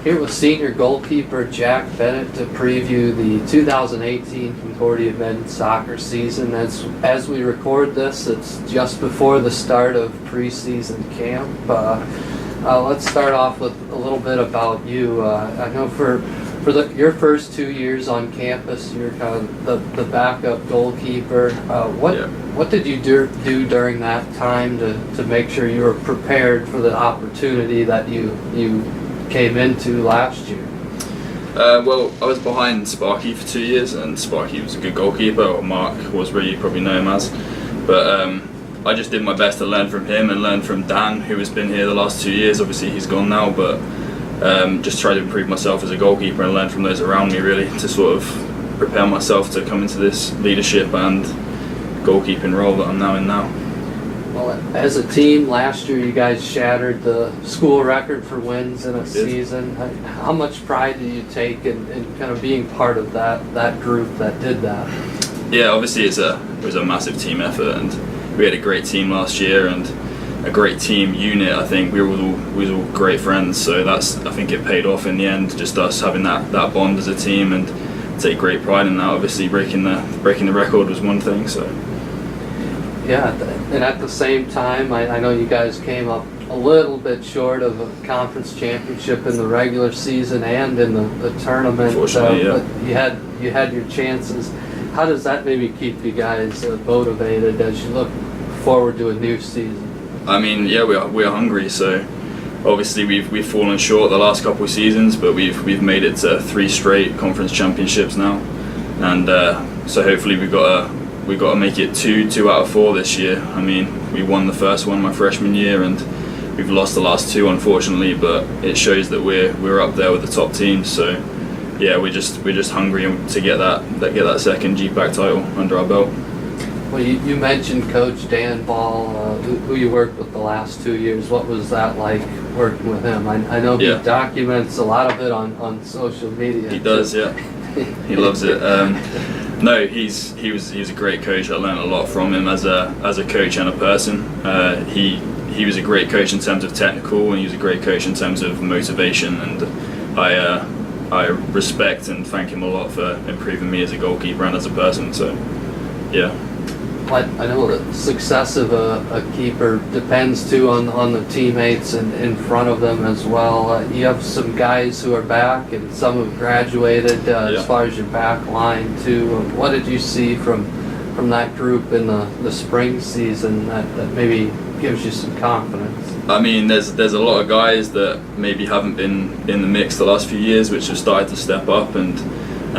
Here with senior goalkeeper Jack Bennett to preview the 2018 Concordia men's soccer season. As we record this, it's just before the start of preseason camp. Let's start off with a little bit about you. I know for your first 2 years on campus, you're kind of the backup goalkeeper. What did you do during that time to make sure you were prepared for the opportunity that you came into last year? Well, I was behind Sparky for 2 years, and Sparky was a good goalkeeper, or Mark was where you probably know him as. But I just did my best to learn from him and learn from Dan, who has been here the last 2 years. Obviously he's gone now, but just try to improve myself as a goalkeeper and learn from those around me, really, to sort of prepare myself to come into this leadership and goalkeeping role that I'm now in now. Well, as a team, last year you guys shattered the school record for wins in a season. How much pride do you take in kind of being part of that group that did that? Yeah, obviously it was a massive team effort, and we had a great team last year and a great team unit. I think we was all great friends, so I think it paid off in the end. Just us having that bond as a team, and take great pride in that. Obviously breaking the record was one thing, so. Yeah, and at the same time, I know you guys came up a little bit short of a conference championship in the regular season and in the tournament. Unfortunately, yeah. But you had your chances. How does that maybe keep you guys motivated as you look forward to a new season? I mean, yeah, we are hungry. So obviously we've fallen short the last couple of seasons, but we've made it to 3 straight conference championships now, and so hopefully we've got to make it two out of 4 this year. I mean, we won the first one my freshman year, and we've lost the last 2, unfortunately. But it shows that we're up there with the top teams. So yeah, we're just hungry to get that second GPAC title under our belt. Well, you mentioned Coach Dan Ball, who you worked with the last 2 years. What was that like working with him? I know he documents a lot of it on social media. He does, yeah. He loves it. No, he was a great coach. I learned a lot from him as a coach and a person. He was a great coach in terms of technical, and he was a great coach in terms of motivation. And I respect and thank him a lot for improving me as a goalkeeper and as a person. So, yeah. I know the success of a keeper depends too on the teammates and in front of them as well. You have some guys who are back and some have graduated as far as your back line too. What did you see from that group in the spring season that maybe gives you some confidence? I mean, there's a lot of guys that maybe haven't been in the mix the last few years, which have started to step up, and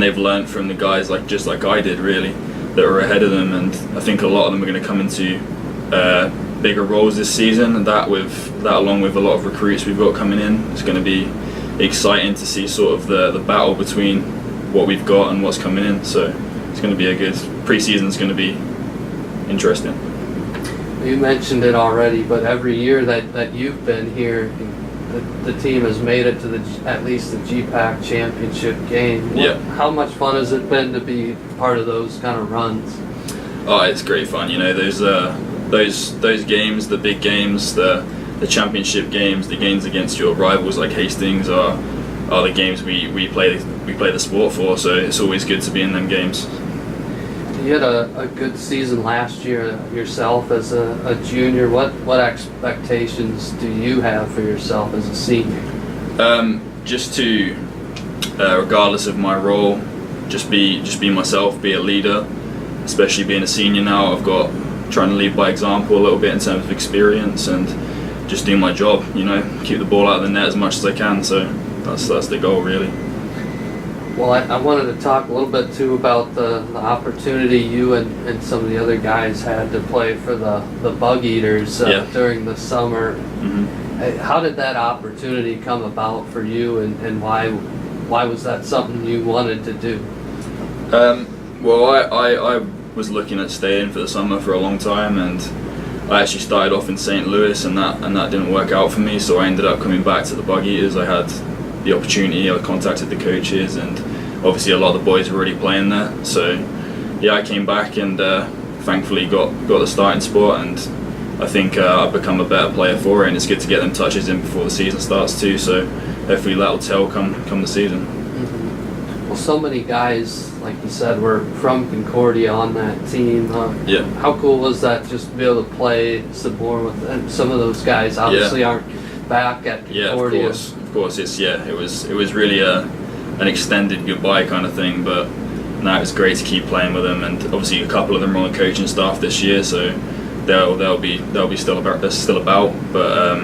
they've learned from the guys just like I did, really, that were ahead of them. And I think a lot of them are going to come into bigger roles this season, and that along with a lot of recruits we've got coming in, it's going to be exciting to see sort of the battle between what we've got and what's coming in. So it's going to be a good pre-season. It's going to be interesting. You mentioned it already, but every year that you've been here, the team has made it to at least the GPAC championship game. How much fun has it been to be part of those kind of runs? Oh, it's great fun. You know, those games, the big games, the championship games, the games against your rivals like Hastings are the games we play the sport for. So it's always good to be in them games. You had a good season last year yourself as a junior. What expectations do you have for yourself as a senior? Just to, regardless of my role, just be myself, be a leader. Especially being a senior now, I've got trying to lead by example a little bit in terms of experience, and just do my job. You know, keep the ball out of the net as much as I can. So that's the goal, really. Well, I wanted to talk a little bit too about the opportunity you and some of the other guys had to play for the Bug Eaters during the summer. Mm-hmm. How did that opportunity come about for you, and why was that something you wanted to do? Well, I was looking at staying for the summer for a long time, and I actually started off in St. Louis, and that didn't work out for me. So I ended up coming back to the Bug Eaters. I had the opportunity. I contacted the coaches, and obviously a lot of the boys were already playing there. So yeah, I came back and thankfully got the starting spot, and I think I've become a better player for it, and it's good to get them touches in before the season starts too. So hopefully that'll tell come the season. Well, so many guys, like you said, were from Concordia on that team. Yeah. How cool was that just to be able to play some more with them? Some of those guys obviously aren't back at Concordia. Yeah, of course. It was really an extended goodbye kind of thing, but no, it was great to keep playing with them, and obviously a couple of them are on the coaching staff this year, so they'll be still about. But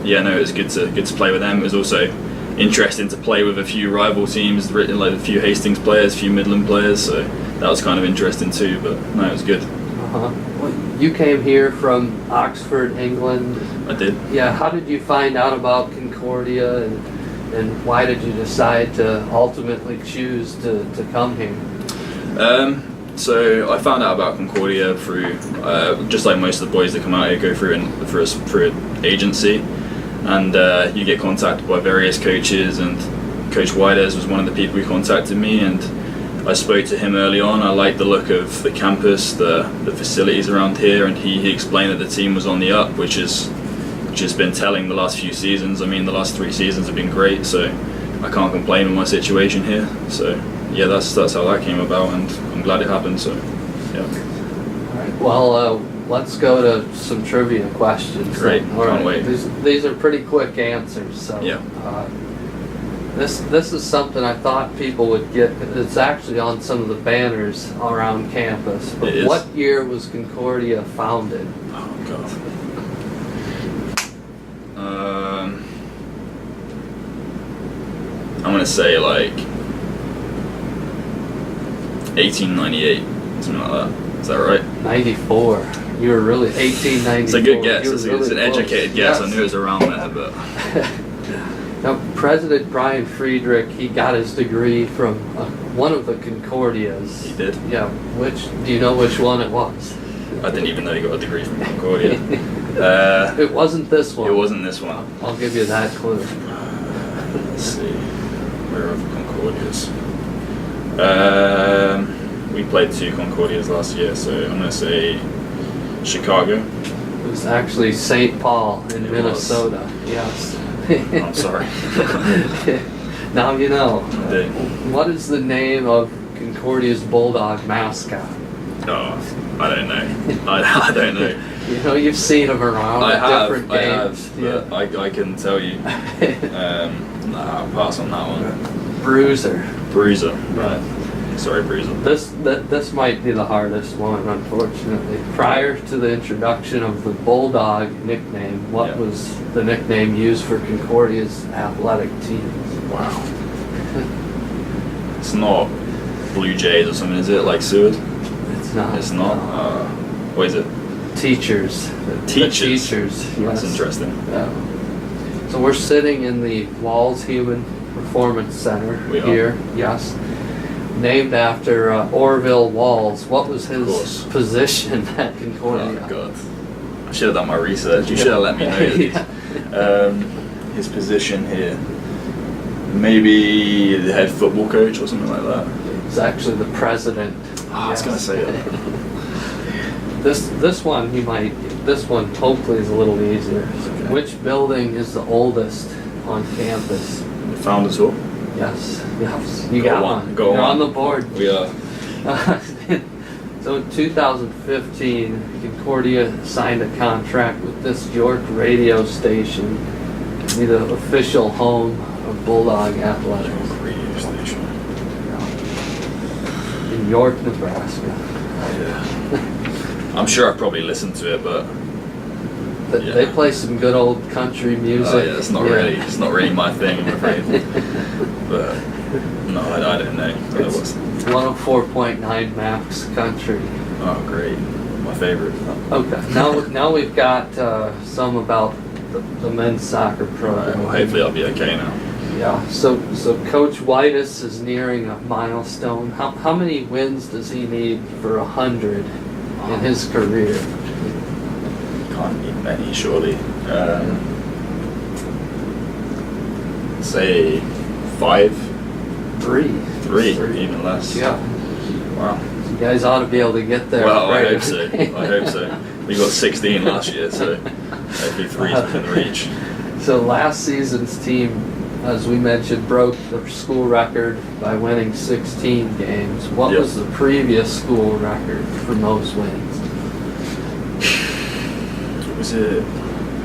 yeah, no, it was good to play with them. It was also interesting to play with a few rival teams, like a few Hastings players, a few Midland players, so that was kind of interesting too, but no, it was good. Well, you came here from Oxford, England. I did. Yeah, how did you find out about Concordia, and why did you decide to ultimately choose to come here? So I found out about Concordia through, just like most of the boys that come out here go through an agency. And you get contacted by various coaches, and Coach Whites was one of the people who contacted me, and I spoke to him early on. I liked the look of the campus, the facilities around here, and he explained that the team was on the up, which has just been telling the last few seasons. I mean, the last 3 seasons have been great, so I can't complain with my situation here. So yeah, that's how that came about, and I'm glad it happened. So yeah. All right. Well, let's go to some trivia questions. Great. All right. Can't wait. These are pretty quick answers. So Yeah. This is something I thought people would get. It's actually on some of the banners around campus. But It is. what year was Concordia founded? Oh God. I'm gonna say like 1898, something like that. Is that right? 94. You were really 1894. It's a good guess. You were It's really an close. educated guess. Yes. I knew it was around there, but Now, President Brian Friedrich, he got his degree from one of the Concordias. he did. Yeah, do you know which one it was? I didn't even know he got a degree from Concordia. It wasn't this one. It wasn't this one. I'll give you that clue. Let's see. Where are the Concordias? We played 2 Concordias last year, so I'm going to say Chicago. It was actually St. Paul in It Minnesota. Yes. I'm sorry. Now you know. I did. What is the name of Concordia's Bulldog mascot? Oh, I don't know. I don't know. You know, you've seen them around at different games. But I can tell you. Nah, I'll pass on that one. Bruiser. Bruiser. Right. Sorry, Bruiser. This might be the hardest one, unfortunately. Prior to the introduction of the Bulldog nickname, what was the nickname used for Concordia's athletic teams? Wow. It's not Blue Jays or something, is it? Like Seward? It's not. It's not. What is it? Teachers. The Teachers. Teachers. That's Yes. interesting. So we're sitting in the Walls Human Performance Center We are. here. Yes. Named after Orville Walls. What was his position at Concordia? Oh God. I should have done my research. You should have let me know this. His position here. Maybe the head football coach or something like that. He's actually the president. I was going to say that. This one you might. This one hopefully is a little easier. Okay. Which building is the oldest on campus? The Founders Hall. Yes. You Go got on, one. go You're on. on the board. We are. So in 2015, Concordia signed a contract with this York radio station to be the official home of Bulldog Athletics Radio station. in York, Nebraska. Yeah. I'm sure I've probably listened to it, but They play some good old country music. it's not really my thing, I'm afraid. But no, I don't know. But it was. 104.9 Max Country. Oh, great. My favorite. Okay. Now we've got some about the men's soccer program. Well, hopefully I'll be okay now. Yeah. So Coach Whitus is nearing a milestone. How many wins does he need for 100 in his career? Can't need many, surely. Say 5. 3. 3, even less. Yeah. Wow. You guys ought to be able to get there. Well, right? I hope so. We got 16 last year, so hopefully 3's within reach. So last season's team as we mentioned, broke the school record by winning 16 games. What was the previous school record for most wins? Was it?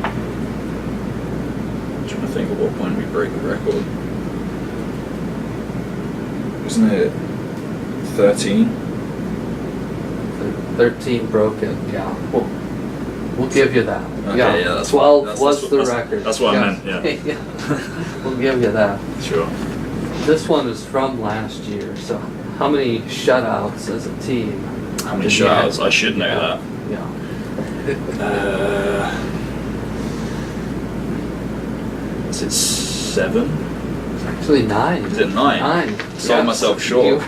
I'm trying to think of what point we broke the record. Wasn't it 13? 13 broke it, yeah. We'll give you that. Okay, yeah, that's 12 was the record. That's what I meant, yeah. We'll give you that. Sure. This one is from last year, so how many shutouts as a team? How many shutouts? I should know that. Yeah. Is it 7? It's actually 9. Is it 9? 9. Sold myself short.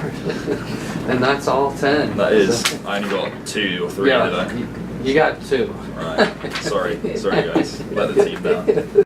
And that's all 10. That is. So, I only got 2 or 3 today. you got 2. Right. Sorry guys. Let the team down.